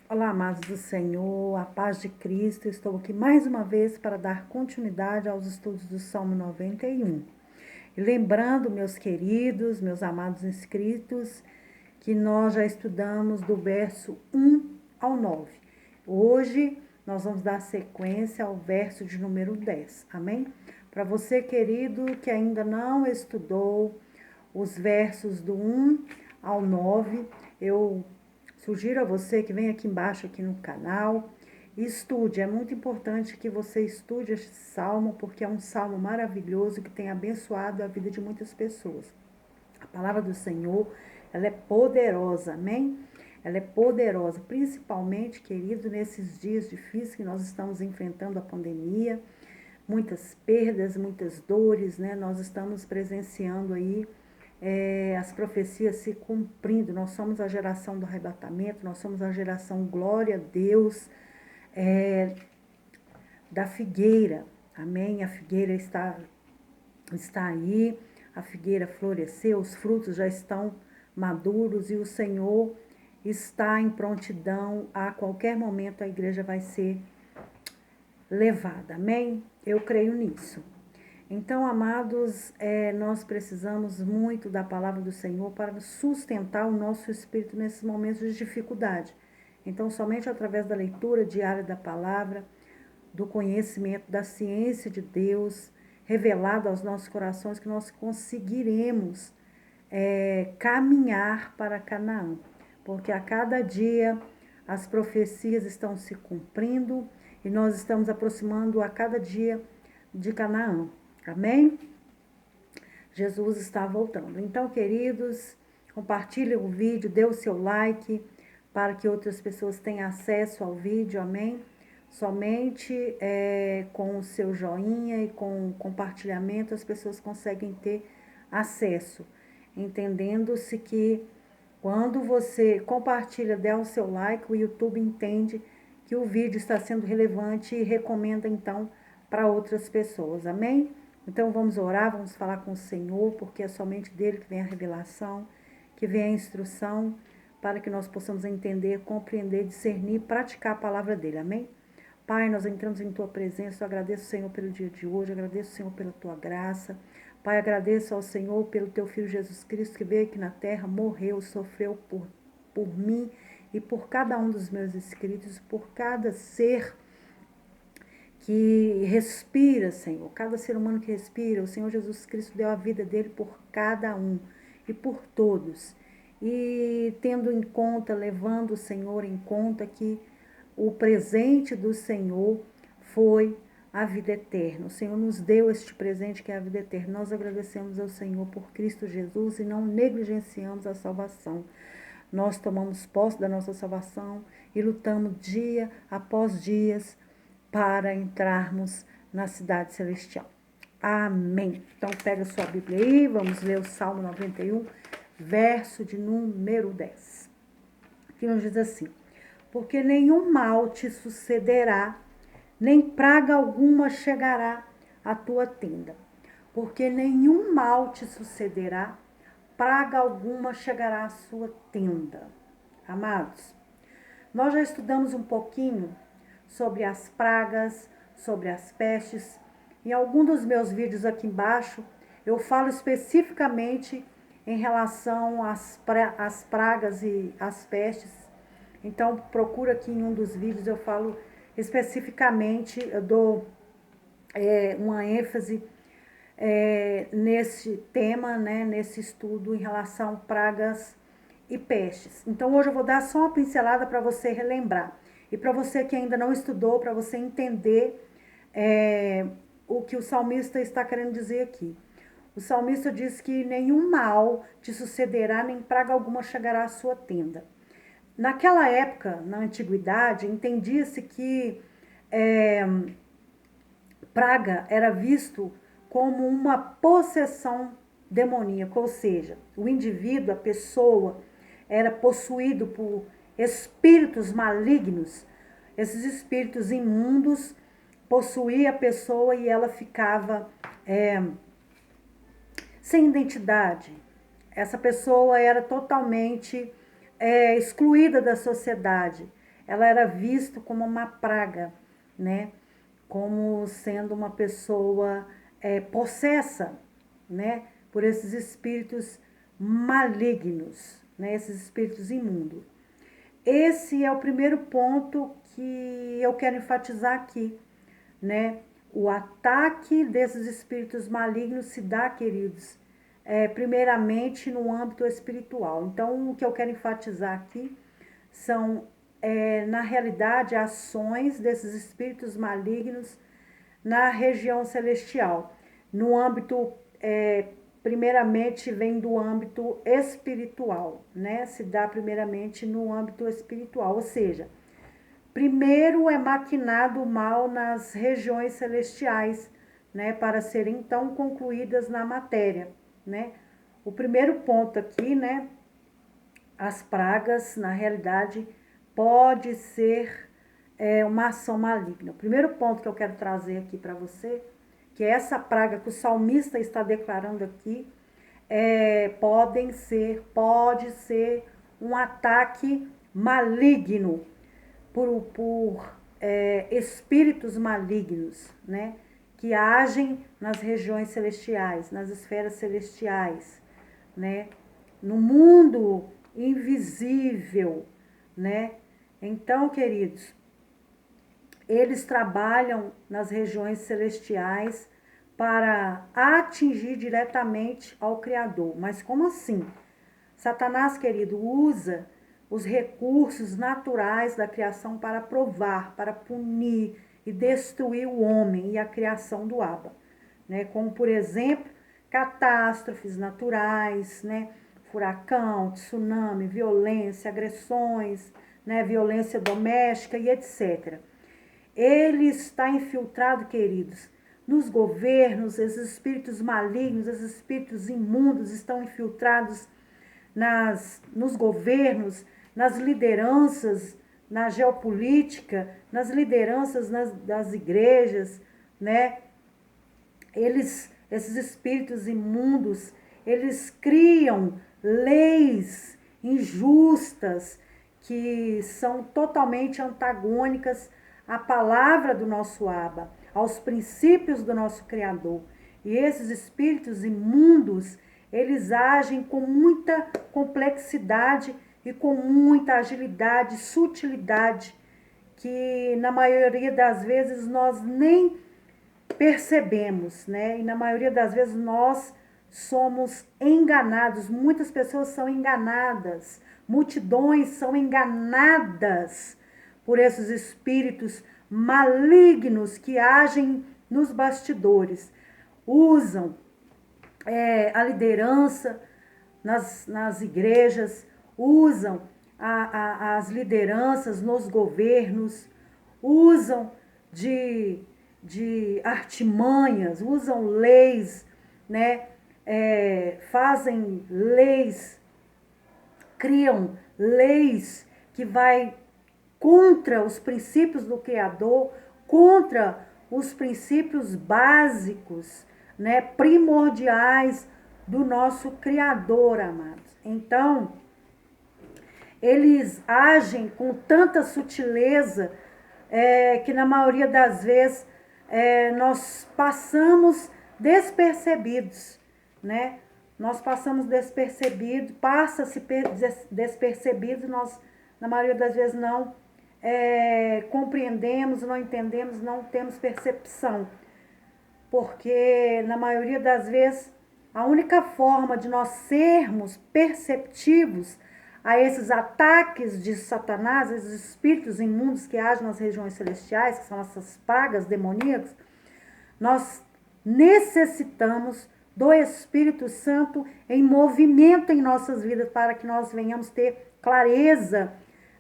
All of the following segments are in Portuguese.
Olá, amados do Senhor, a paz de Cristo. Estou aqui mais uma vez para dar continuidade aos estudos do Salmo 91. E lembrando, meus queridos, meus amados inscritos, que nós já estudamos do verso 1 ao 9. Hoje nós vamos dar sequência ao verso de número 10. Amém? Para você, querido, que ainda não estudou os versos do 1 ao 9, eu sugiro a você que venha aqui embaixo, aqui no canal, e estude. É muito importante que você estude este salmo, porque é um salmo maravilhoso que tem abençoado a vida de muitas pessoas. A palavra do Senhor, ela é poderosa, amém? Ela é poderosa, principalmente, querido, nesses dias difíceis que nós estamos enfrentando a pandemia, muitas perdas, muitas dores, né? Nós estamos presenciando aí as profecias se cumprindo. Nós somos a geração do arrebatamento, nós somos a geração, glória a Deus, da figueira. Amém? A figueira está aí, a figueira floresceu, os frutos já estão maduros e o Senhor está em prontidão. A qualquer momento a igreja vai ser levada. Amém? Eu creio nisso. Então, amados, nós precisamos muito da palavra do Senhor para sustentar o nosso espírito nesses momentos de dificuldade. Então, somente através da leitura diária da palavra, do conhecimento, da ciência de Deus, revelado aos nossos corações, que nós conseguiremos caminhar para Canaã. Porque a cada dia as profecias estão se cumprindo e nós estamos aproximando a cada dia de Canaã. Amém? Jesus está voltando. Então, queridos, compartilhem o vídeo, dê o seu like para que outras pessoas tenham acesso ao vídeo. Amém? Somente com o seu joinha e com o compartilhamento as pessoas conseguem ter acesso. Entendendo-se que quando você compartilha, der o seu like, o YouTube entende que o vídeo está sendo relevante e recomenda então para outras pessoas. Amém? Então vamos orar, vamos falar com o Senhor, porque é somente dele que vem a revelação, que vem a instrução, para que nós possamos entender, compreender, discernir, praticar a palavra dele. Amém? Pai, nós entramos em tua presença, eu agradeço, Senhor, pelo dia de hoje, agradeço, Senhor, pela tua graça. Pai, agradeço ao Senhor pelo teu Filho Jesus Cristo, que veio aqui na terra, morreu, sofreu por mim e por cada um dos meus inscritos, por cada ser que respira, Senhor, cada ser humano que respira, o Senhor Jesus Cristo deu a vida dele por cada um e por todos. E tendo em conta, levando o Senhor em conta que o presente do Senhor foi a vida eterna. O Senhor nos deu este presente que é a vida eterna. Nós agradecemos ao Senhor por Cristo Jesus e não negligenciamos a salvação. Nós tomamos posse da nossa salvação e lutamos dia após dias para entrarmos na cidade celestial. Amém. Então pega sua Bíblia aí, vamos ler o Salmo 91, verso de número 10. Que nos diz assim: porque nenhum mal te sucederá, nem praga alguma chegará à tua tenda. Porque nenhum mal te sucederá, praga alguma chegará à sua tenda. Amados, nós já estudamos um pouquinho sobre as pragas, sobre as pestes. Em algum dos meus vídeos aqui embaixo, eu falo especificamente em relação às pragas e às pestes. Então, procura aqui em um dos vídeos, eu falo especificamente, eu dou uma ênfase nesse tema, né, nesse estudo em relação a pragas e pestes. Então, hoje eu vou dar só uma pincelada para você relembrar. E para você que ainda não estudou, para você entender o que o salmista está querendo dizer aqui. O salmista diz que nenhum mal te sucederá, nem praga alguma chegará à sua tenda. Naquela época, na antiguidade, entendia-se que praga era visto como uma possessão demoníaca, ou seja, o indivíduo, a pessoa, era possuído por espíritos malignos. Esses espíritos imundos possuíam a pessoa e ela ficava sem identidade. Essa pessoa era totalmente excluída da sociedade. ela era vista como uma praga, né? Como sendo uma pessoa possessa, né? Por esses espíritos malignos, né? Esses espíritos imundos. Esse é o primeiro ponto que eu quero enfatizar aqui, né? O ataque desses espíritos malignos se dá, queridos, primeiramente no âmbito espiritual. Então, o que eu quero enfatizar aqui são, na realidade, ações desses espíritos malignos na região celestial. No âmbito, primeiramente, vem do âmbito espiritual, né? Se dá primeiramente no âmbito espiritual, ou seja, primeiro é maquinado o mal nas regiões celestiais, né, para serem então concluídas na matéria, né? O primeiro ponto aqui, né, as pragas, na realidade, pode ser uma ação maligna. O primeiro ponto que eu quero trazer aqui para você, que é essa praga que o salmista está declarando aqui, pode ser um ataque maligno por espíritos malignos, né, que agem nas regiões celestiais, nas esferas celestiais, né, no mundo invisível, né? Então, queridos, eles trabalham nas regiões celestiais para atingir diretamente ao Criador. Mas como assim? Satanás, querido, usa os recursos naturais da criação para provar, para punir e destruir o homem e a criação do Abba, né? Como, por exemplo, catástrofes naturais, né? Furacão, tsunami, violência, agressões, né? Violência doméstica e etc. Ele está infiltrado, queridos, nos governos, esses espíritos malignos, esses espíritos imundos estão infiltrados nos governos, nas lideranças, na geopolítica, nas lideranças das igrejas, né? Esses espíritos imundos, eles criam leis injustas que são totalmente antagônicas à palavra do nosso Abba, aos princípios do nosso Criador. E esses espíritos imundos, eles agem com muita complexidade e com muita agilidade, sutilidade, que na maioria das vezes nós nem percebemos, né? E na maioria das vezes nós somos enganados. Muitas pessoas são enganadas, multidões são enganadas por esses espíritos malignos que agem nos bastidores. Usam a liderança nas igrejas, usam as lideranças nos governos, usam de artimanhas, usam leis, né? Fazem leis, criam leis que vai contra os princípios do Criador, contra os princípios básicos, né, primordiais do nosso Criador, amados. Então, eles agem com tanta sutileza que na maioria das vezes nós passamos despercebidos, né? Nós passamos despercebido, passa-se despercebido, nós na maioria das vezes não compreendemos, não entendemos, não temos percepção. Porque na maioria das vezes a única forma de nós sermos perceptivos a esses ataques de Satanás, esses espíritos imundos que agem nas regiões celestiais, que são essas pragas demoníacas, nós necessitamos do Espírito Santo em movimento em nossas vidas para que nós venhamos ter clareza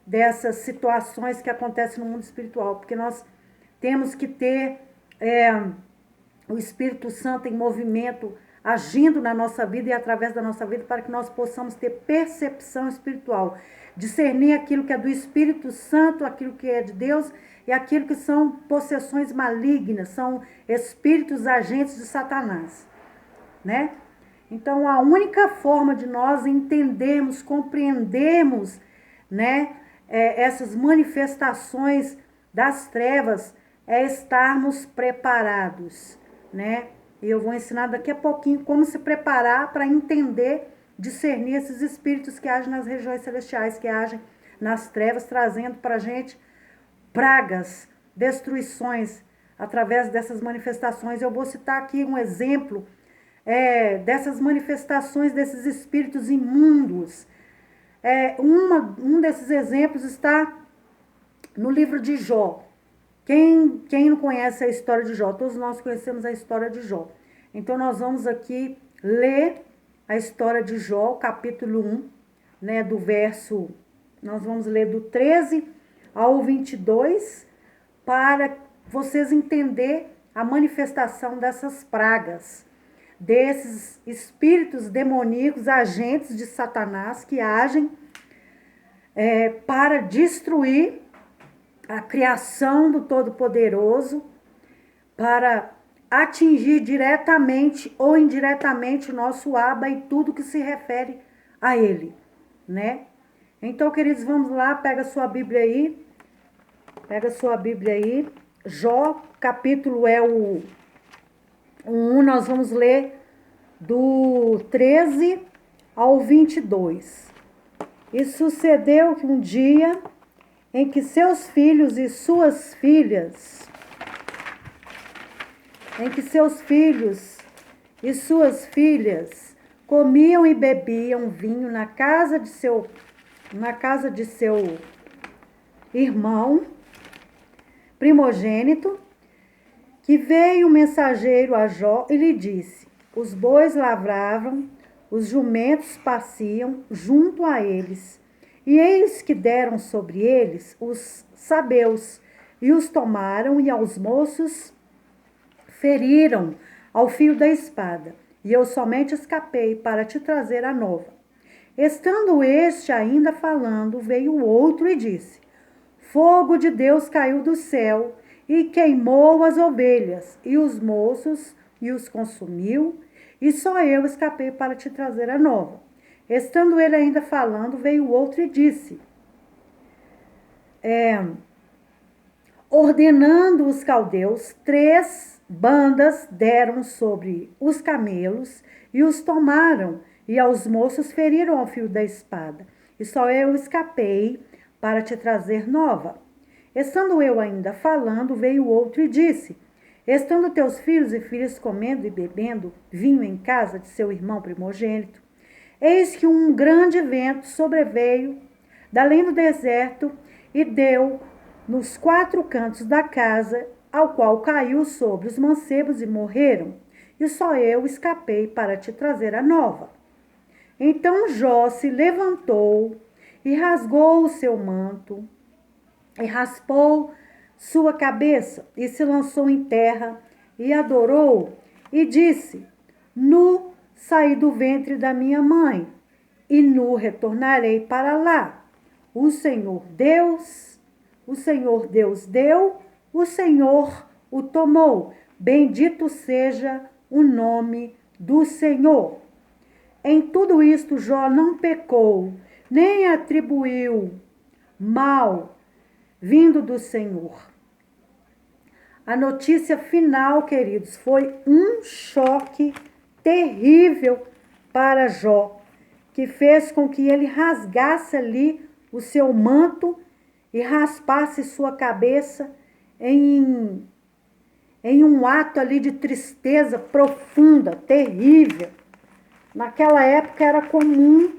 dessas situações que acontecem no mundo espiritual, porque nós temos que ter o Espírito Santo em movimento, agindo na nossa vida e através da nossa vida, para que nós possamos ter percepção espiritual, discernir aquilo que é do Espírito Santo, aquilo que é de Deus e aquilo que são possessões malignas, são espíritos agentes de Satanás, né? Então, a única forma de nós entendermos, compreendermos, né, essas manifestações das trevas, é estarmos preparados, né? E eu vou ensinar daqui a pouquinho como se preparar para entender, discernir esses espíritos que agem nas regiões celestiais, que agem nas trevas, trazendo para a gente pragas, destruições através dessas manifestações. Eu vou citar aqui um exemplo dessas manifestações desses espíritos imundos. Um desses exemplos está no livro de Jó. Quem não conhece a história de Jó? Todos nós conhecemos a história de Jó. Então, nós vamos aqui ler a história de Jó, capítulo 1, né, nós vamos ler do 13 ao 22, para vocês entenderem a manifestação dessas pragas, desses espíritos demoníacos, agentes de Satanás, que agem para destruir a criação do Todo-Poderoso, para atingir diretamente ou indiretamente o nosso Abba e tudo que se refere a ele, né? Então, queridos, vamos lá, pega sua Bíblia aí, Jó, capítulo o 1, nós vamos ler do 13 ao 22. E sucedeu que um dia em que seus filhos e suas filhas comiam e bebiam vinho na casa de seu irmão primogênito, que veio o mensageiro a Jó e lhe disse: os bois lavravam, os jumentos pasciam junto a eles, e eis que deram sobre eles os sabeus, e os tomaram, e aos moços feriram ao fio da espada, e eu somente escapei para te trazer a nova. Estando este ainda falando, veio o outro e disse: fogo de Deus caiu do céu e queimou as ovelhas e os moços e os consumiu, e só eu escapei para te trazer a nova. Estando ele ainda falando, veio o outro e disse: ordenando os caldeus, 3 bandas deram sobre os camelos e os tomaram, e aos moços feriram ao fio da espada, e só eu escapei para te trazer nova. Estando eu ainda falando, veio o outro e disse: estando teus filhos e filhas comendo e bebendo vinho em casa de seu irmão primogênito, eis que um grande vento sobreveio da além do deserto e deu nos 4 cantos da casa, ao qual caiu sobre os mancebos e morreram, e só eu escapei para te trazer a nova. Então Jó se levantou e rasgou o seu manto, e raspou sua cabeça, e se lançou em terra, e adorou, e disse: nu saí do ventre da minha mãe, e nu retornarei para lá. O Senhor Deus deu, o Senhor o tomou. Bendito seja o nome do Senhor. Em tudo isto, Jó não pecou, nem atribuiu mal vindo do Senhor. A notícia final, queridos, foi um choque terrível para Jó, que fez com que ele rasgasse ali o seu manto e raspasse sua cabeça em um ato ali de tristeza profunda, terrível. Naquela época era comum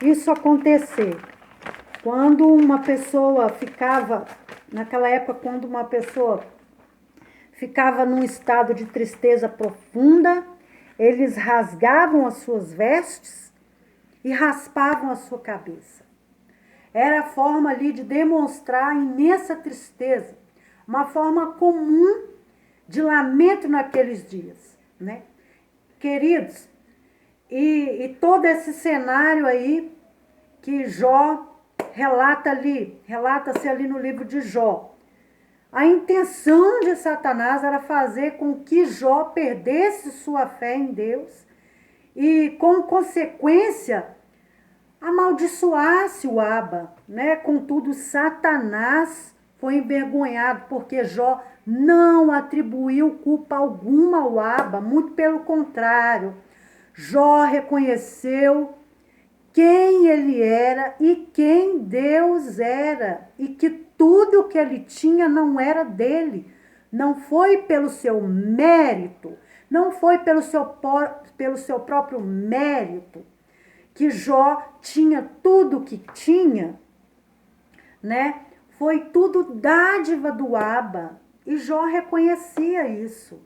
isso acontecer. Quando uma pessoa ficava num estado de tristeza profunda, eles rasgavam as suas vestes e raspavam a sua cabeça. Era a forma ali de demonstrar imensa tristeza, uma forma comum de lamento naqueles dias, né? Queridos, e todo esse cenário aí que Jó relata-se ali no livro de Jó. A intenção de Satanás era fazer com que Jó perdesse sua fé em Deus e, como consequência, amaldiçoasse o Aba, né? Contudo, Satanás foi envergonhado, porque Jó não atribuiu culpa alguma ao Aba, muito pelo contrário. Jó reconheceu quem ele era e quem Deus era, e que tudo o que ele tinha não era dele. Não foi pelo seu mérito, não foi pelo seu próprio mérito que Jó tinha tudo o que tinha, né? Foi tudo dádiva do Aba, e Jó reconhecia isso,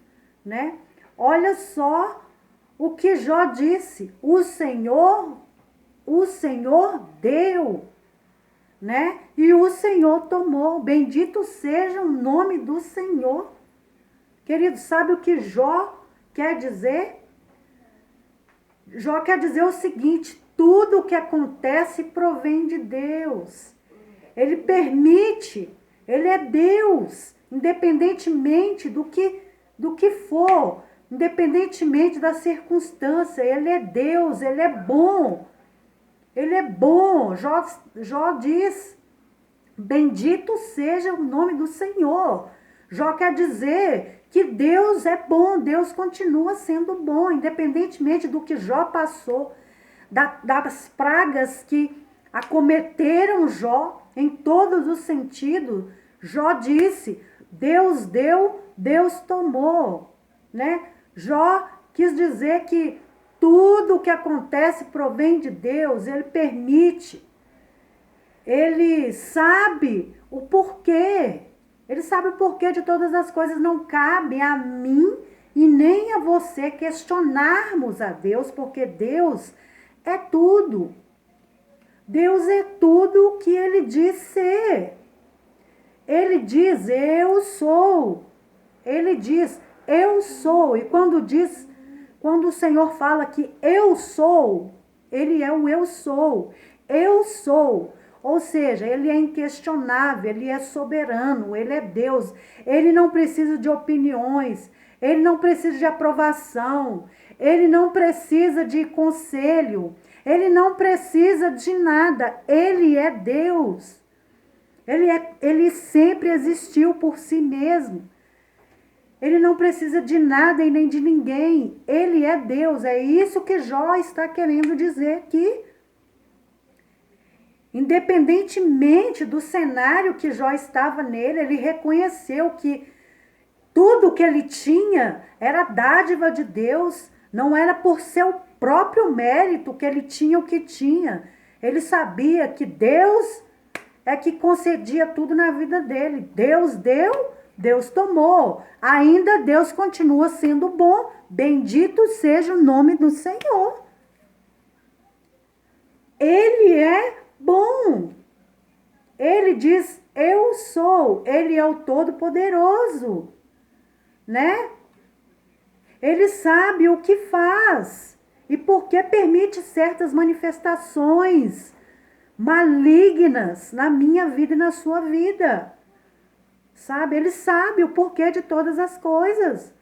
né? Olha só o que Jó disse: o Senhor deu, né? E o Senhor tomou. Bendito seja o nome do Senhor. Querido, sabe o que Jó quer dizer? Jó quer dizer o seguinte: tudo o que acontece provém de Deus. Ele permite, ele é Deus, independentemente do que for, independentemente da circunstância. Ele é Deus, ele é bom. Ele é bom. Jó diz: bendito seja o nome do Senhor. Jó quer dizer que Deus é bom, Deus continua sendo bom, independentemente do que Jó passou, das pragas que acometeram Jó em todos os sentidos. Jó disse: Deus deu, Deus tomou, né? Jó quis dizer que tudo o que acontece provém de Deus, ele permite. Ele sabe o porquê. Ele sabe o porquê de todas as coisas. Não cabe a mim e nem a você questionarmos a Deus, porque Deus é tudo. Deus é tudo o que ele diz ser. Ele diz: eu sou. Ele diz: eu sou. E quando o Senhor fala que eu sou, ele é o eu sou. Eu sou. Ou seja, ele é inquestionável, ele é soberano, ele é Deus. Ele não precisa de opiniões, ele não precisa de aprovação, ele não precisa de conselho, ele não precisa de nada. Ele é Deus. Ele sempre existiu por si mesmo. Ele não precisa de nada e nem de ninguém. Ele é Deus. É isso que Jó está querendo dizer aqui. Independentemente do cenário que Jó estava nele, ele reconheceu que tudo que ele tinha era dádiva de Deus. Não era por seu próprio mérito que ele tinha o que tinha. Ele sabia que Deus é que concedia tudo na vida dele. Deus deu, Deus tomou. Ainda Deus continua sendo bom. Bendito seja o nome do Senhor. Ele é bom. Ele diz: eu sou. Ele é o Todo-Poderoso, né? Ele sabe o que faz e por que permite certas manifestações malignas na minha vida e na sua vida. Sabe? Ele sabe o porquê de todas as coisas.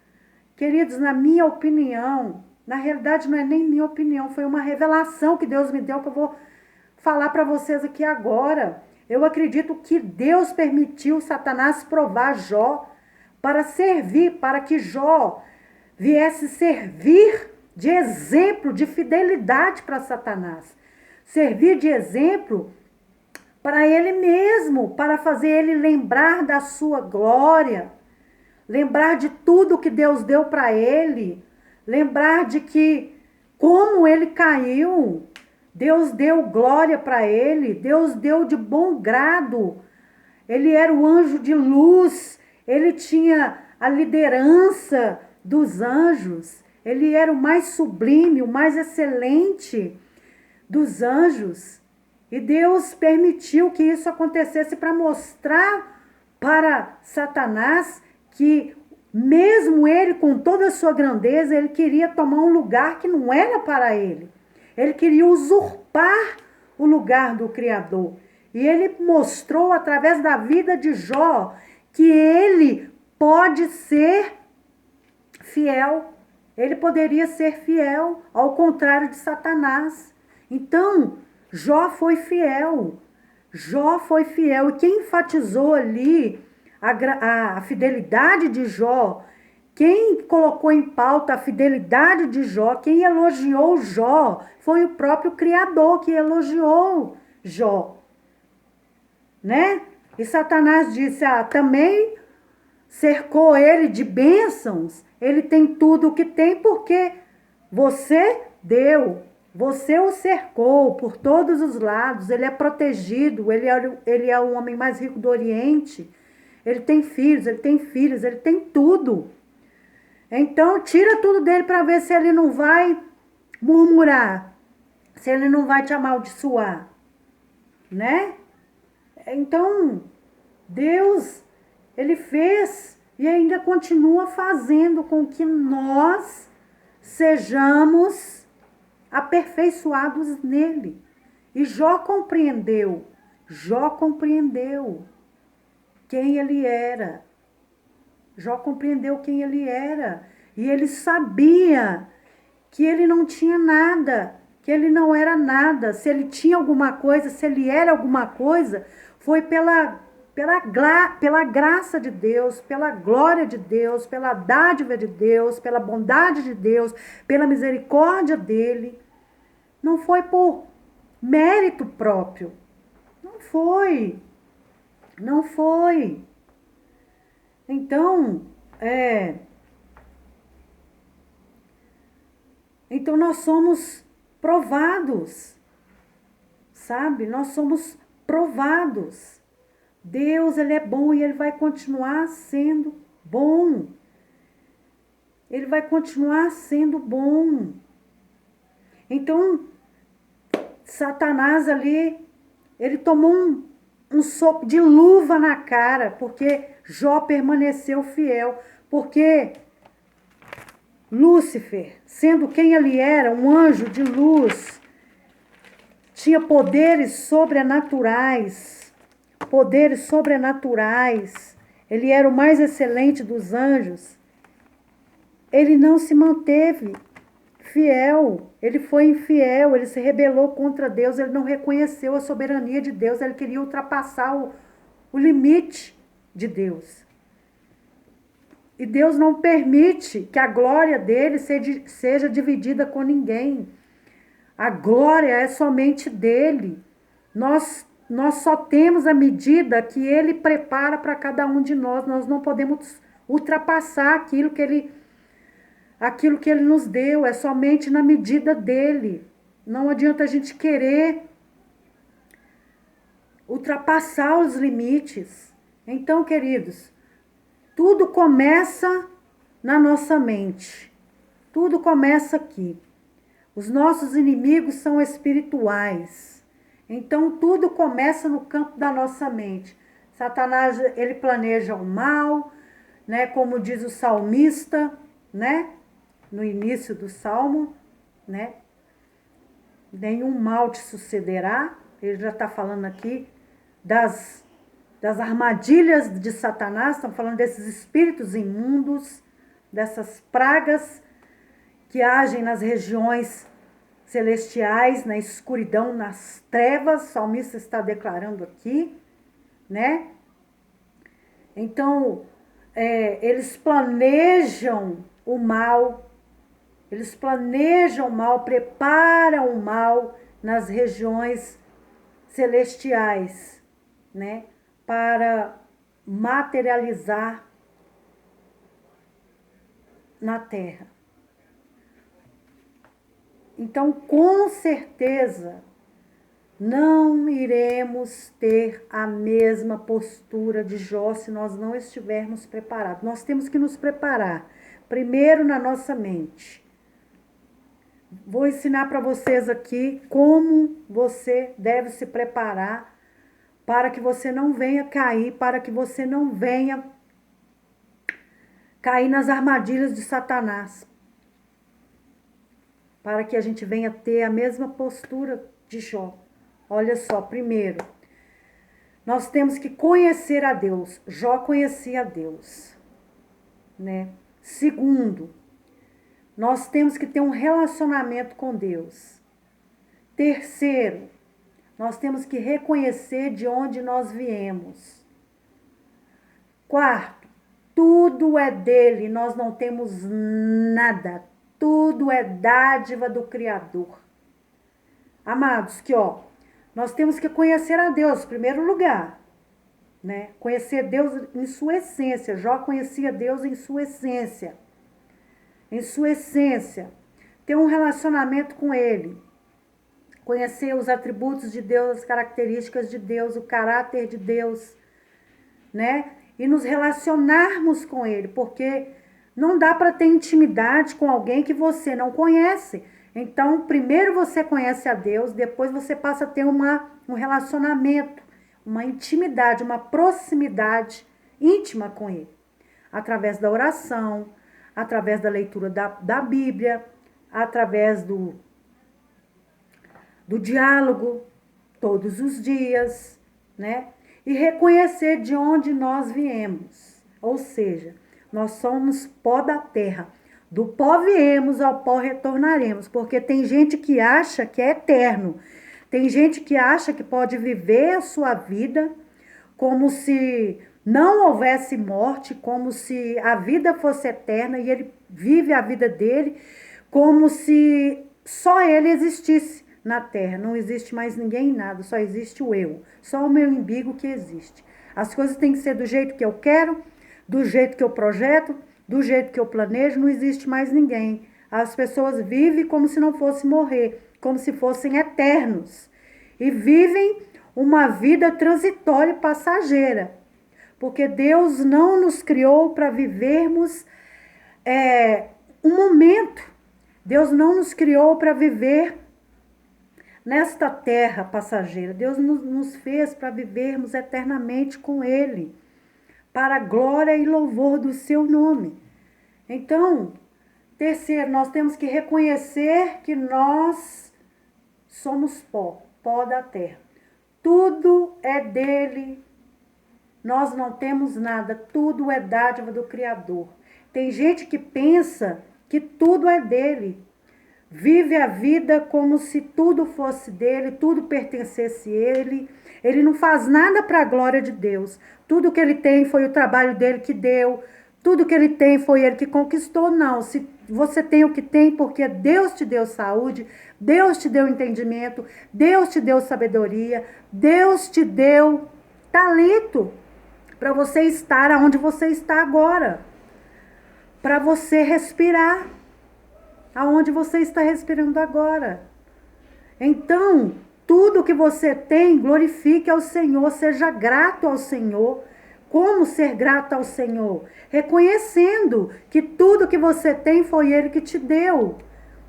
Queridos, na minha opinião, na realidade não é nem minha opinião, foi uma revelação que Deus me deu, que eu vou falar para vocês aqui agora. Eu acredito que Deus permitiu Satanás provar Jó para servir, para que Jó viesse servir de exemplo de fidelidade para Satanás. Servir de exemplo para ele mesmo, para fazer ele lembrar da sua glória, lembrar de tudo que Deus deu para ele, lembrar de que como ele caiu, Deus deu glória para ele, Deus deu de bom grado. Ele era o anjo de luz, ele tinha a liderança dos anjos, ele era o mais sublime, o mais excelente dos anjos. E Deus permitiu que isso acontecesse para mostrar para Satanás que mesmo ele, com toda a sua grandeza, ele queria tomar um lugar que não era para ele. Ele queria usurpar o lugar do Criador. E ele mostrou através da vida de Jó que ele pode ser fiel. Ele poderia ser fiel, ao contrário de Satanás. Então, Jó foi fiel. Jó foi fiel. E quem enfatizou ali a fidelidade de Jó, quem colocou em pauta a fidelidade de Jó, quem elogiou Jó, foi o próprio Criador que elogiou Jó, né? E Satanás disse, também cercou ele de bênçãos, ele tem tudo o que tem porque você deu, você o cercou por todos os lados, ele é protegido, ele é o homem mais rico do Oriente, ele tem filhos, ele tem filhas, ele tem tudo. Então, tira tudo dele para ver se ele não vai murmurar, se ele não vai te amaldiçoar, né? Então, Deus, ele fez e ainda continua fazendo com que nós sejamos aperfeiçoados nele. E Jó compreendeu quem ele era. Jó compreendeu quem ele era. E ele sabia que ele não tinha nada, que ele não era nada. Se ele tinha alguma coisa, se ele era alguma coisa, foi pela graça de Deus, pela glória de Deus, pela dádiva de Deus, pela bondade de Deus, pela misericórdia dele. Não foi por mérito próprio. Não foi. Não foi. Então, então nós somos provados, sabe? Nós somos provados. Deus, ele é bom e ele vai continuar sendo bom. Ele vai continuar sendo bom. Então, Satanás ali, ele tomou um soco de luva na cara, porque Jó permaneceu fiel. Porque Lúcifer, sendo quem ele era, um anjo de luz, tinha poderes sobrenaturais. Poderes sobrenaturais. Ele era o mais excelente dos anjos. Ele não se manteve fiel. Ele foi infiel. Ele se rebelou contra Deus. Ele não reconheceu a soberania de Deus. Ele queria ultrapassar o limite de Deus. E Deus não permite que a glória dele seja dividida com ninguém. A glória é somente dele. Nós só temos a medida que ele prepara para cada um de nós. Nós não podemos ultrapassar aquilo que ele nos deu. É somente na medida dele. Não adianta a gente querer ultrapassar os limites. Então, queridos, tudo começa na nossa mente. Tudo começa aqui. Os nossos inimigos são espirituais. Então, tudo começa no campo da nossa mente. Satanás, ele planeja o mal, né? Como diz o salmista, né? No início do salmo, né? Nenhum mal te sucederá. Ele já está falando aqui das armadilhas de Satanás. Estão falando desses espíritos imundos, dessas pragas que agem nas regiões celestiais, na escuridão, nas trevas. O salmista está declarando aqui, né? Então, eles planejam o mal, preparam o mal nas regiões celestiais, né? Para materializar na terra. Então, com certeza, não iremos ter a mesma postura de Jó se nós não estivermos preparados. Nós temos que nos preparar, primeiro na nossa mente. Vou ensinar para vocês aqui como você deve se preparar para que você não venha cair, para que você não venha cair nas armadilhas de Satanás. Para que a gente venha ter a mesma postura de Jó. Olha só, primeiro, nós temos que conhecer a Deus. Jó conhecia a Deus, né? Segundo, nós temos que ter um relacionamento com Deus. Terceiro, Nós temos que reconhecer de onde nós viemos. Quarto, tudo é dele, nós não temos nada. Tudo é dádiva do Criador. Amados, nós temos que conhecer a Deus, em primeiro lugar. Né? Conhecer Deus em sua essência. Jó conhecia Deus em sua essência. Em sua essência. Ter um relacionamento com Ele. Conhecer os atributos de Deus, as características de Deus, o caráter de Deus. Né? E nos relacionarmos com Ele. Porque não dá para ter intimidade com alguém que você não conhece. Então, primeiro você conhece a Deus, depois você passa a ter um relacionamento, uma intimidade, uma proximidade íntima com Ele. Através da oração, através da leitura da Bíblia, através do diálogo, todos os dias, né? E reconhecer de onde nós viemos. Ou seja, nós somos pó da terra. Do pó viemos, ao pó retornaremos. Porque tem gente que acha que é eterno. Tem gente que acha que pode viver a sua vida como se não houvesse morte, como se a vida fosse eterna e ele vive a vida dele como se só ele existisse na terra. Não existe mais ninguém em nada, só existe o eu. Só o meu umbigo que existe. As coisas têm que ser do jeito que eu quero, do jeito que eu projeto, do jeito que eu planejo, não existe mais ninguém. As pessoas vivem como se não fosse morrer, como se fossem eternos. E vivem uma vida transitória e passageira. Porque Deus não nos criou para vivermos um momento. Deus não nos criou para viver nesta terra passageira. Deus nos fez para vivermos eternamente com Ele. Para a glória e louvor do seu nome. Então, terceiro, nós temos que reconhecer que nós somos pó da terra. Tudo é dele, nós não temos nada, tudo é dádiva do Criador. Tem gente que pensa que tudo é dele, vive a vida como se tudo fosse dele, tudo pertencesse a ele. Ele não faz nada para a glória de Deus. Tudo que ele tem foi o trabalho dele que deu. Tudo que ele tem foi ele que conquistou. Não, se você tem o que tem porque Deus te deu saúde, Deus te deu entendimento, Deus te deu sabedoria, Deus te deu talento para você estar onde você está agora. Para você respirar aonde você está respirando agora. Então, tudo que você tem, glorifique ao Senhor, seja grato ao Senhor. Como ser grato ao Senhor? Reconhecendo que tudo que você tem foi Ele que te deu.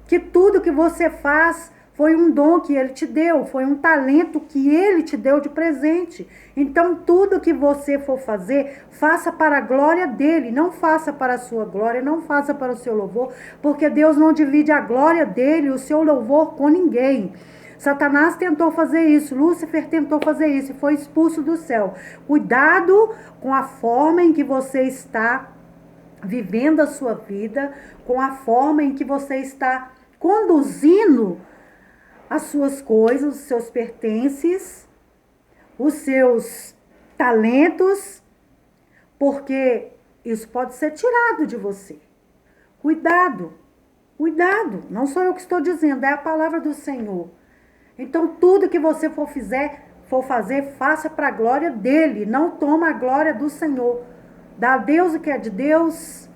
Que tudo que você faz foi um dom que Ele te deu, foi um talento que Ele te deu de presente. Então, tudo que você for fazer, faça para a glória dEle, não faça para a sua glória, não faça para o seu louvor, porque Deus não divide a glória dEle, o seu louvor com ninguém. Satanás tentou fazer isso, Lúcifer tentou fazer isso e foi expulso do céu. Cuidado com a forma em que você está vivendo a sua vida, com a forma em que você está conduzindo as suas coisas, os seus pertences, os seus talentos, porque isso pode ser tirado de você. Cuidado, cuidado, não sou eu que estou dizendo, é a palavra do Senhor. Então, tudo que você for fazer, faça para a glória dele. Não toma a glória do Senhor. Dá a Deus o que é de Deus.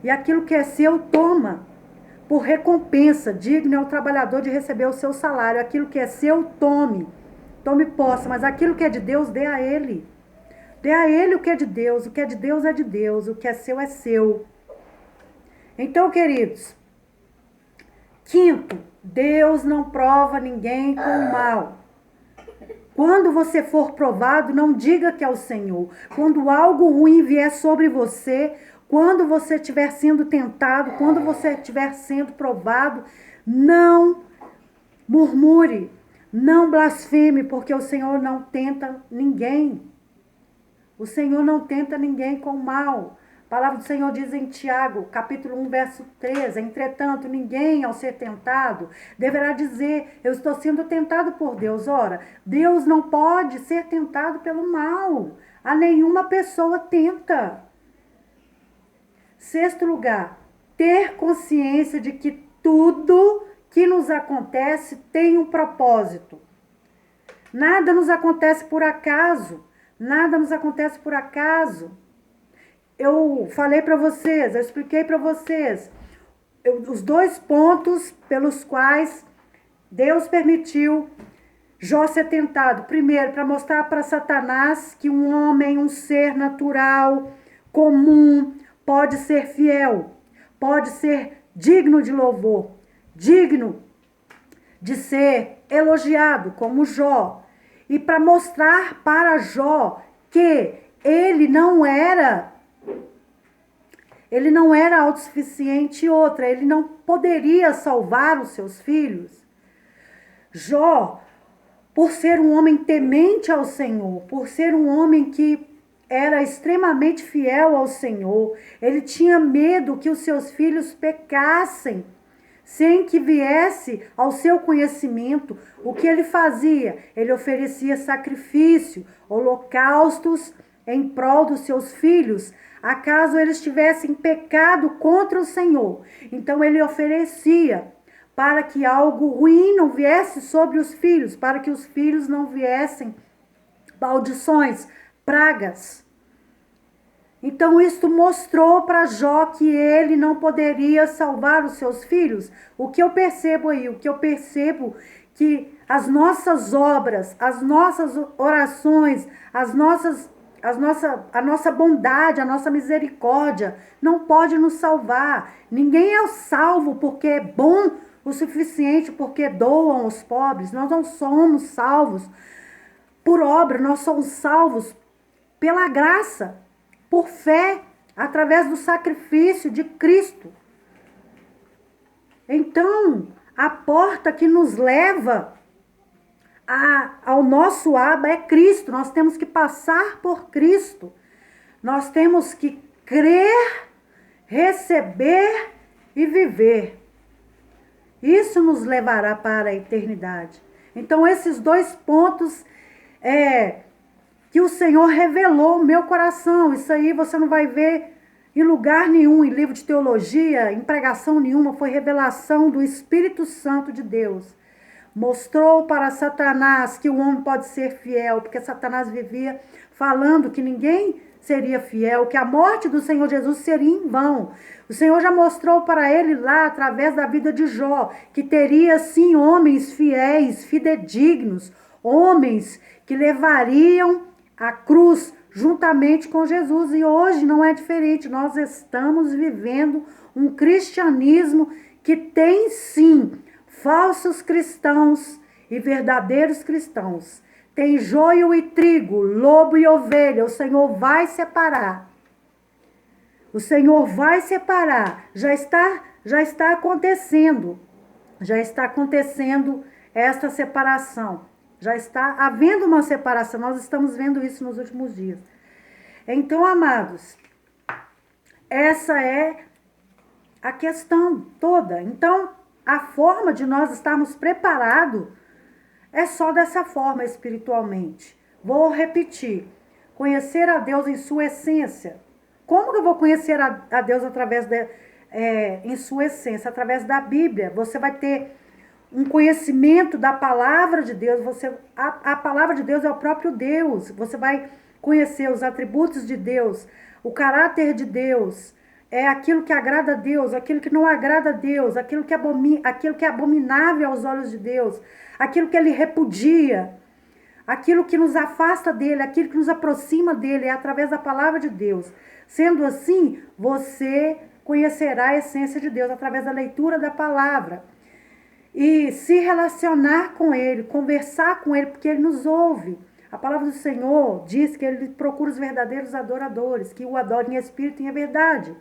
E aquilo que é seu, toma. Por recompensa. Digno é o trabalhador de receber o seu salário. Aquilo que é seu, tome. Tome posse. Mas aquilo que é de Deus, dê a ele. Dê a ele o que é de Deus. O que é de Deus é de Deus. O que é seu é seu. Então, queridos. Quinto, Deus não prova ninguém com o mal. Quando você for provado, não diga que é o Senhor. Quando algo ruim vier sobre você, quando você estiver sendo tentado, quando você estiver sendo provado, não murmure, não blasfeme, porque o Senhor não tenta ninguém. O Senhor não tenta ninguém com mal. A palavra do Senhor diz em Tiago, capítulo 1, verso 13, entretanto, ninguém ao ser tentado deverá dizer, eu estou sendo tentado por Deus. Ora, Deus não pode ser tentado pelo mal. A nenhuma pessoa tenta. Sexto lugar, ter consciência de que tudo que nos acontece tem um propósito. Nada nos acontece por acaso. Nada nos acontece por acaso. Eu falei para vocês, eu expliquei para vocês os 2 pontos pelos quais Deus permitiu Jó ser tentado. Primeiro, para mostrar para Satanás que um homem, um ser natural, comum, pode ser fiel, pode ser digno de louvor, digno de ser elogiado, como Jó. E para mostrar para Jó que ele não era autossuficiente. Outra, ele não poderia salvar os seus filhos. Jó, por ser um homem temente ao Senhor, por ser um homem que era extremamente fiel ao Senhor, ele tinha medo que os seus filhos pecassem, sem que viesse ao seu conhecimento. O que ele fazia? Ele oferecia sacrifício, holocaustos em prol dos seus filhos, acaso eles tivessem pecado contra o Senhor. Então ele oferecia para que algo ruim não viesse sobre os filhos, para que os filhos não viessem maldições, pragas. Então isto mostrou para Jó que ele não poderia salvar os seus filhos. O que eu percebo aí? O que eu percebo que as nossas obras, as nossas orações, a nossa bondade, a nossa misericórdia não pode nos salvar. Ninguém é salvo porque é bom o suficiente, porque doam aos pobres. Nós não somos salvos por obra, nós somos salvos pela graça, por fé, através do sacrifício de Cristo. Então, a porta que nos leva ao nosso Abba é Cristo. Nós temos que passar por Cristo. Nós temos que crer, receber e viver. Isso nos levará para a eternidade. Então, esses 2 pontos que o Senhor revelou no meu coração. Isso aí você não vai ver em lugar nenhum, em livro de teologia, em pregação nenhuma. Foi revelação do Espírito Santo de Deus. Mostrou para Satanás que o homem pode ser fiel, porque Satanás vivia falando que ninguém seria fiel, que a morte do Senhor Jesus seria em vão. O Senhor já mostrou para ele lá, através da vida de Jó, que teria sim homens fiéis, fidedignos, homens que levariam a cruz juntamente com Jesus. E hoje não é diferente. Nós estamos vivendo um cristianismo que tem sim falsos cristãos e verdadeiros cristãos. Tem joio e trigo, lobo e ovelha. O Senhor vai separar. O Senhor vai separar. Já está acontecendo. Já está acontecendo esta separação. Já está havendo uma separação. Nós estamos vendo isso nos últimos dias. Então, amados, essa é a questão toda. Então, a forma de nós estarmos preparados é só dessa forma espiritualmente. Vou repetir. Conhecer a Deus em sua essência. Como que eu vou conhecer a Deus em sua essência? Através da Bíblia. Você vai ter um conhecimento da palavra de Deus. A palavra de Deus é o próprio Deus. Você vai conhecer os atributos de Deus, o caráter de Deus, aquilo que agrada a Deus, aquilo que não agrada a Deus, aquilo que é abominável aos olhos de Deus, aquilo que ele repudia, aquilo que nos afasta dele, aquilo que nos aproxima dele, é através da palavra de Deus. Sendo assim, você conhecerá a essência de Deus através da leitura da palavra. E se relacionar com ele, conversar com ele, porque ele nos ouve. A palavra do Senhor diz que ele procura os verdadeiros adoradores, que o adorem em espírito e em verdade.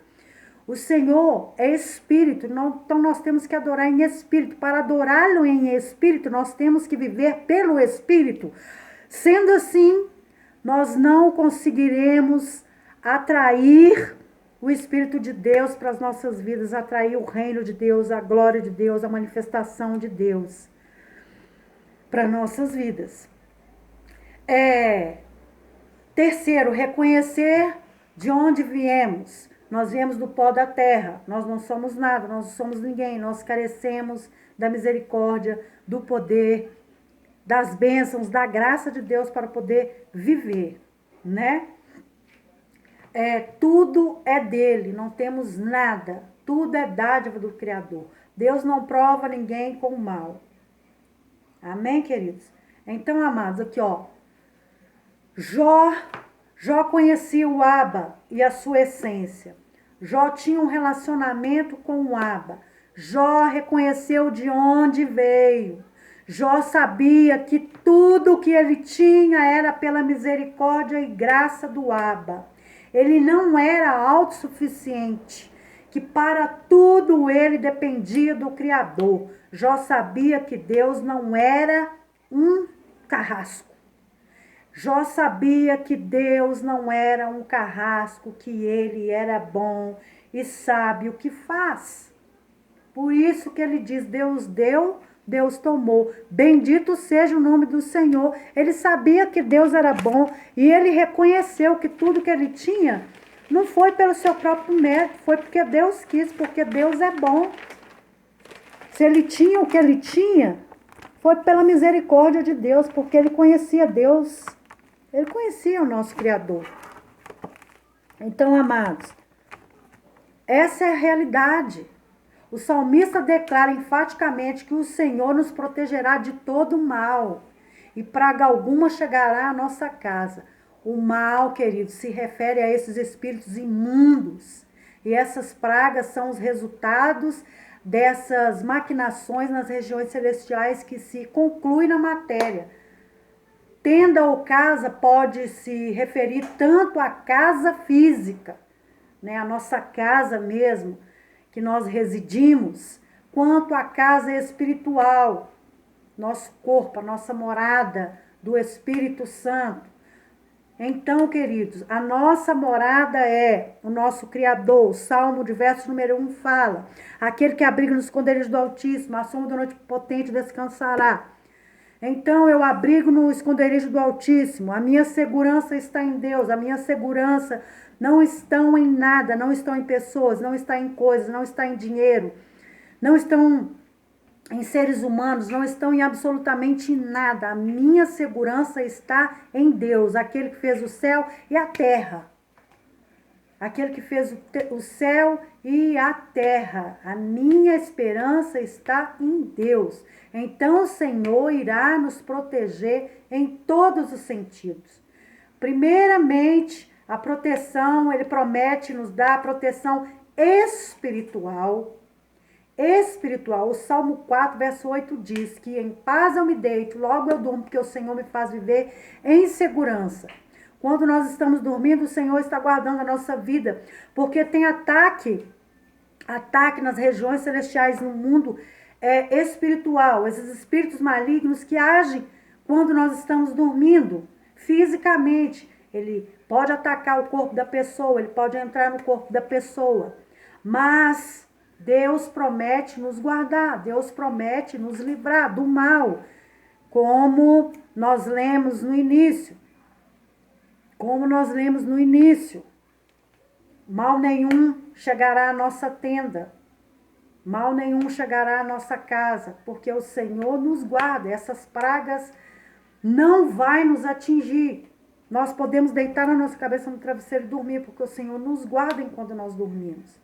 O Senhor é espírito, então nós temos que adorar em espírito. Para adorá-lo em espírito, nós temos que viver pelo espírito. Sendo assim, nós não conseguiremos atrair o Espírito de Deus para as nossas vidas, atrair o reino de Deus, a glória de Deus, a manifestação de Deus para nossas vidas. Terceiro, reconhecer de onde viemos. Nós viemos do pó da terra, nós não somos nada, nós não somos ninguém, nós carecemos da misericórdia, do poder, das bênçãos, da graça de Deus para poder viver, né? Tudo é dele, não temos nada, tudo é dádiva do Criador. Deus não prova ninguém com o mal. Amém, queridos? Então, amados, aqui ó, Jó conhecia o Abba e a sua essência. Jó tinha um relacionamento com o Abba. Jó reconheceu de onde veio. Jó sabia que tudo que ele tinha era pela misericórdia e graça do Abba. Ele não era autossuficiente, que para tudo ele dependia do Criador. Jó sabia que Deus não era um carrasco. Jó sabia que Deus não era um carrasco, que ele era bom e sabe o que faz. Por isso que ele diz, Deus deu, Deus tomou. Bendito seja o nome do Senhor. Ele sabia que Deus era bom e ele reconheceu que tudo que ele tinha não foi pelo seu próprio mérito, foi porque Deus quis, porque Deus é bom. Se ele tinha o que ele tinha, foi pela misericórdia de Deus, porque ele conhecia Deus. Ele conhecia o nosso Criador. Então, amados, essa é a realidade. O salmista declara enfaticamente que o Senhor nos protegerá de todo mal e praga alguma chegará à nossa casa. O mal, queridos, se refere a esses espíritos imundos. E essas pragas são os resultados dessas maquinações nas regiões celestiais que se concluem na matéria. Tenda ou casa pode se referir tanto à casa física, né, a nossa casa mesmo, que nós residimos, quanto à casa espiritual, nosso corpo, a nossa morada do Espírito Santo. Então, queridos, a nossa morada é o nosso Criador. O Salmo de verso número 1 fala, aquele que abriga nos esconderijos do Altíssimo, a sombra do Onipotente descansará. Então, eu abrigo no esconderijo do Altíssimo, a minha segurança está em Deus, a minha segurança não está em nada, não está em pessoas, não está em coisas, não está em dinheiro, não estão em seres humanos, não estão em absolutamente nada. A minha segurança está em Deus, aquele que fez o céu e a terra. Aquele que fez o céu e a terra. A minha esperança está em Deus. Então o Senhor irá nos proteger em todos os sentidos. Primeiramente, a proteção, ele promete nos dar a proteção espiritual. O Salmo 4, verso 8 diz que em paz eu me deito, logo eu durmo, porque o Senhor me faz viver em segurança. Quando nós estamos dormindo, o Senhor está guardando a nossa vida, porque tem ataque nas regiões celestiais, no mundo espiritual, esses espíritos malignos que agem quando nós estamos dormindo, fisicamente. Ele pode atacar o corpo da pessoa, ele pode entrar no corpo da pessoa, mas Deus promete nos guardar, Deus promete nos livrar do mal, como nós lemos no início. Mal nenhum chegará à nossa tenda, mal nenhum chegará à nossa casa, porque o Senhor nos guarda, essas pragas não vai nos atingir. Nós podemos deitar na nossa cabeça no travesseiro e dormir, porque o Senhor nos guarda enquanto nós dormimos.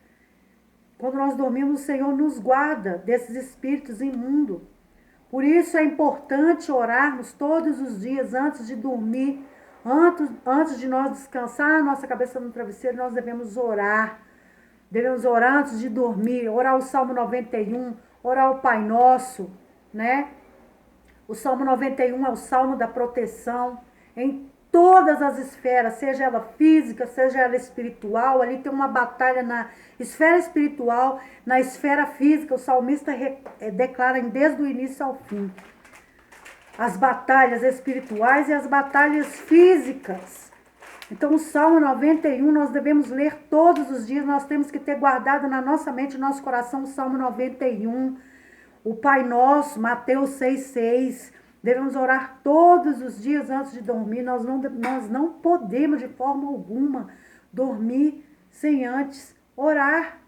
Quando nós dormimos, o Senhor nos guarda desses espíritos imundos. Por isso é importante orarmos todos os dias antes de dormir. Antes de nós descansar a nossa cabeça no travesseiro, nós devemos orar. Devemos orar antes de dormir, orar o Salmo 91, orar o Pai Nosso, né? O Salmo 91 é o Salmo da proteção em todas as esferas, seja ela física, seja ela espiritual. Ali tem uma batalha na esfera espiritual, na esfera física. O salmista declara desde o início ao fim as batalhas espirituais e as batalhas físicas. Então, o Salmo 91 nós devemos ler todos os dias, nós temos que ter guardado na nossa mente, no nosso coração, o Salmo 91, o Pai Nosso, Mateus 6,6. Devemos orar todos os dias antes de dormir. Nós não podemos, de forma alguma, dormir sem antes orar.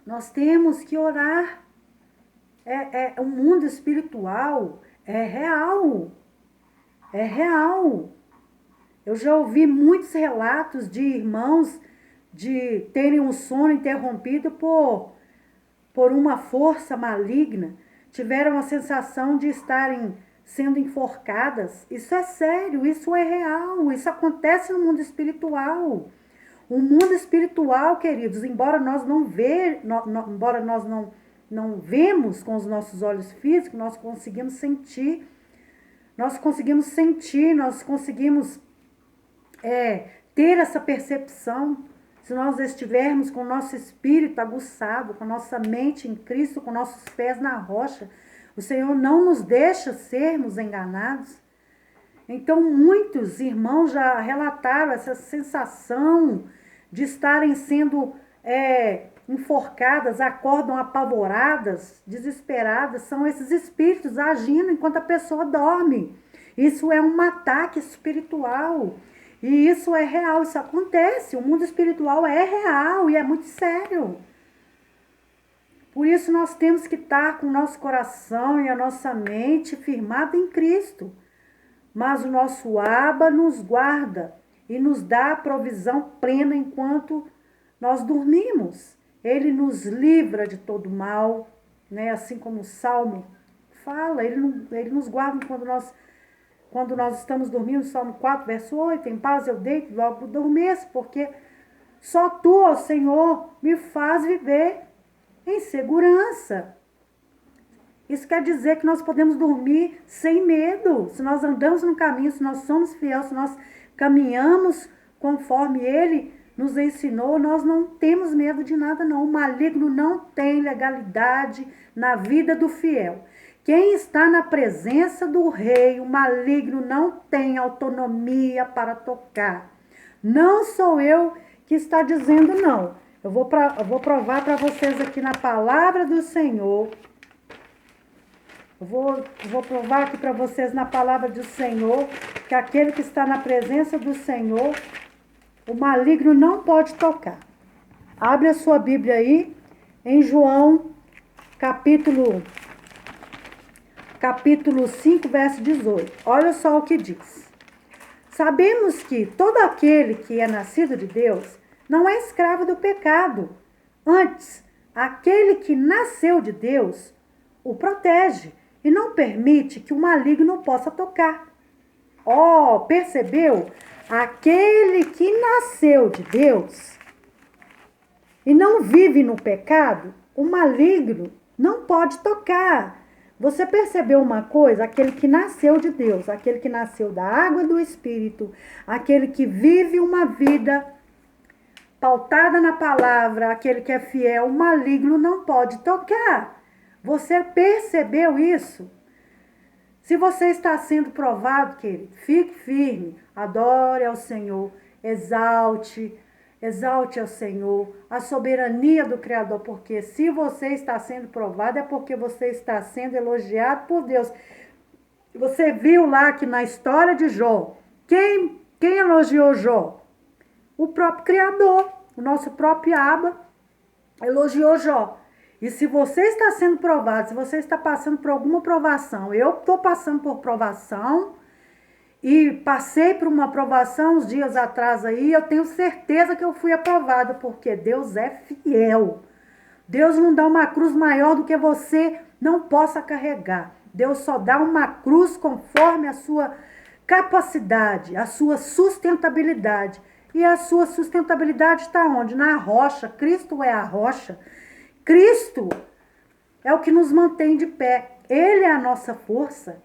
Nós temos que orar. O mundo espiritual é real. É real. Eu já ouvi muitos relatos de irmãos de terem um sono interrompido por uma força maligna. Tiveram a sensação de estarem sendo enforcadas. Isso é sério, isso é real, isso acontece no mundo espiritual. O mundo espiritual, queridos, embora nós não vemos com os nossos olhos físicos, nós conseguimos sentir, nós conseguimos ter essa percepção. Se nós estivermos com o nosso espírito aguçado, com a nossa mente em Cristo, com nossos pés na rocha, o Senhor não nos deixa sermos enganados. Então, muitos irmãos já relataram essa sensação de estarem sendo enforcadas, acordam apavoradas, desesperadas. São esses espíritos agindo enquanto a pessoa dorme. Isso é um ataque espiritual. E isso é real, isso acontece. O mundo espiritual é real e é muito sério. Por isso nós temos que estar com o nosso coração e a nossa mente firmada em Cristo. Mas o nosso Abba nos guarda e nos dá a provisão plena enquanto nós dormimos. Ele nos livra de todo mal, né? Assim como o Salmo fala, ele nos guarda quando nós estamos dormindo, Salmo 4, verso 8, em paz eu deito, logo adormeço, porque só tu, ó Senhor, me faz viver em segurança. Isso quer dizer que nós podemos dormir sem medo. Se nós andamos no caminho, se nós somos fiéis, se nós caminhamos conforme Ele nos ensinou, nós não temos medo de nada, não. O maligno não tem legalidade na vida do fiel. Quem está na presença do rei, o maligno não tem autonomia para tocar. Não sou eu que está dizendo, não. Eu vou provar para vocês aqui na palavra do Senhor. Eu vou provar aqui para vocês na palavra do Senhor que aquele que está na presença do Senhor, o maligno não pode tocar. Abre a sua Bíblia aí, em João, capítulo 5, verso 18. Olha só o que diz. Sabemos que todo aquele que é nascido de Deus não é escravo do pecado. Antes, aquele que nasceu de Deus o protege e não permite que o maligno possa tocar. Percebeu? Aquele que nasceu de Deus e não vive no pecado, o maligno não pode tocar. Você percebeu uma coisa? Aquele que nasceu de Deus, aquele que nasceu da água e do Espírito, aquele que vive uma vida pautada na palavra, aquele que é fiel, o maligno não pode tocar. Você percebeu isso? Se você está sendo provado, querido, fique firme, adore ao Senhor, exalte ao Senhor, a soberania do Criador, porque se você está sendo provado é porque você está sendo elogiado por Deus. Você viu lá que na história de Jó, quem elogiou Jó? O próprio Criador, o nosso próprio Abba, elogiou Jó. E se você está sendo provado, se você está passando por alguma provação, eu estou passando por provação e passei por uma provação uns dias atrás aí, eu tenho certeza que eu fui aprovada, porque Deus é fiel. Deus não dá uma cruz maior do que você não possa carregar. Deus só dá uma cruz conforme a sua capacidade, a sua sustentabilidade. E a sua sustentabilidade está onde? Na rocha. Cristo é a rocha. Cristo é o que nos mantém de pé. Ele é a nossa força.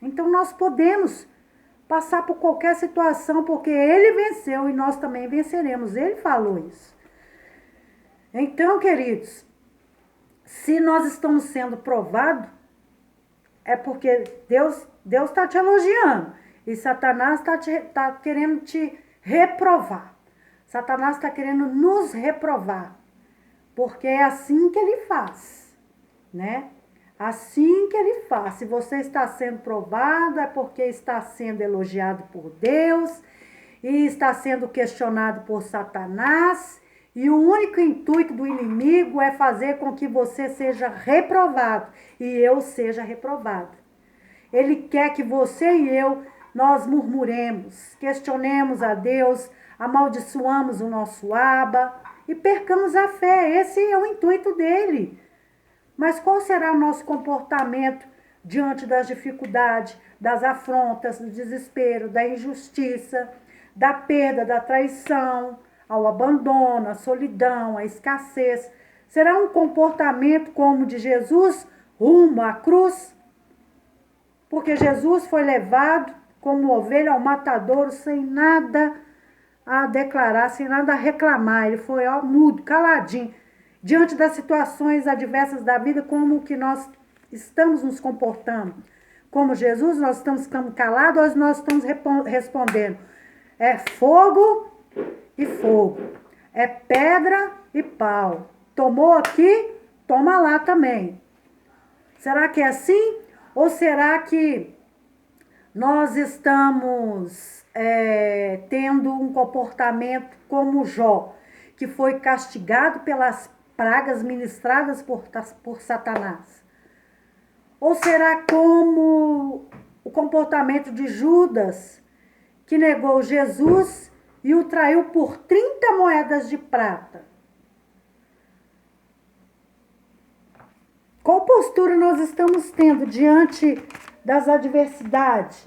Então nós podemos passar por qualquer situação, porque Ele venceu e nós também venceremos. Ele falou isso. Então, queridos, se nós estamos sendo provados, é porque Deus está te elogiando. E Satanás está querendo te reprovar. Satanás está querendo nos reprovar. Porque é assim que ele faz, né? Assim que ele faz. Se você está sendo provado, é porque está sendo elogiado por Deus e está sendo questionado por Satanás. E o único intuito do inimigo é fazer com que você seja reprovado e eu seja reprovado. Ele quer que você e eu, nós murmuremos, questionemos a Deus, amaldiçoamos o nosso Abba e percamos a fé. Esse é o intuito dele. Mas qual será o nosso comportamento diante das dificuldades, das afrontas, do desespero, da injustiça, da perda, da traição, ao abandono, à solidão, à escassez? Será um comportamento como o de Jesus rumo à cruz? Porque Jesus foi levado como ovelha ao matadouro sem nada a declarar, sem nada a reclamar. Ele foi mudo, caladinho. Diante das situações adversas da vida, como que nós estamos nos comportando? Como Jesus, nós estamos ficando calados ou nós estamos respondendo? É fogo e fogo. É pedra e pau. Tomou aqui, toma lá também. Será que é assim? Ou será que nós estamos tendo um comportamento como Jó, que foi castigado pelas pragas ministradas por Satanás? Ou será como o comportamento de Judas, que negou Jesus e o traiu por 30 moedas de prata? Qual postura nós estamos tendo diante das adversidades?